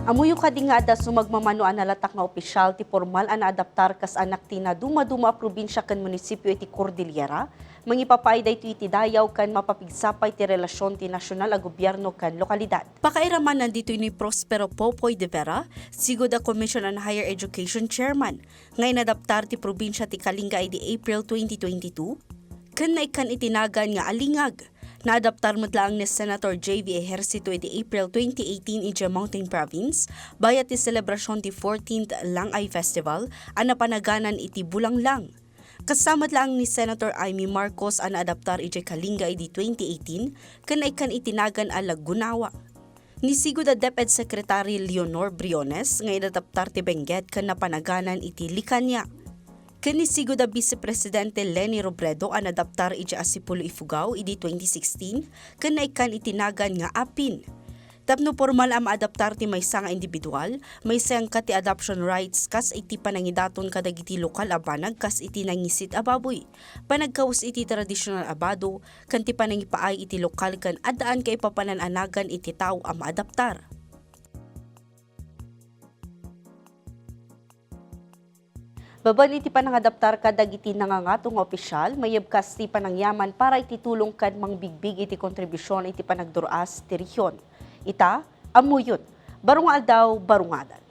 AMMOYO KADI nga ada sumagmamano ang nalatak nga opisyal ti formal ang adaptar kas anak ti na dumaduma probinsya kan munisipyo iti Cordillera, mangipapayda iti dayaw kan mapapigsapay ti relasyon ti nasyonal a gobyerno kan lokalidad. Pakairaman nandito ni Prospero Popoy de Vera, sigod a Commission on Higher Education Chairman, nga inadaptar ti probinsya ti Kalinga iti April 2022, kan naikan itinagan nga alingag. Naadaptar mo lang ni Senator J.V. Ejercito iti April 2018 iti Mountain Province, bayat ti selebrasyon ti 14th Langay Festival, ang napanaganan iti Bulanglang. Kasamat lang ni Senator Amy Marcos ang naadaptar iti Kalinga iti 2018, kanaikan itinagan a Lagunawa. Nisigod a DepEd Secretary Leonor Briones, nga inadaptar ti Benguet kan napanaganan iti Likanya. Kanisigod a Vice Presidente Lenny Robredo ang adaptar iti Asipulo Ifugao iti 2016, kanaikan itinagan nga apin. Tapno formal ang adaptar ti maysa nga individual, maysa ang kati adoption rights kas iti panangidaton kadagiti lokal a banag kas iti nangisit a baboy. Panagkaus iti tradisyonal abado, kan ti panangipaay iti lokal kan adaan Kaipapanan anagan iti tao a maadaptar. Baban iti panangadaptar kadagiti nangangatong opisyal, mayabkas ti panangyaman para ititulong kan mangbigbig iti kontribusyon iti panagduras ti rehiyon. Ita, AMMOYO, barungal daw barungadan.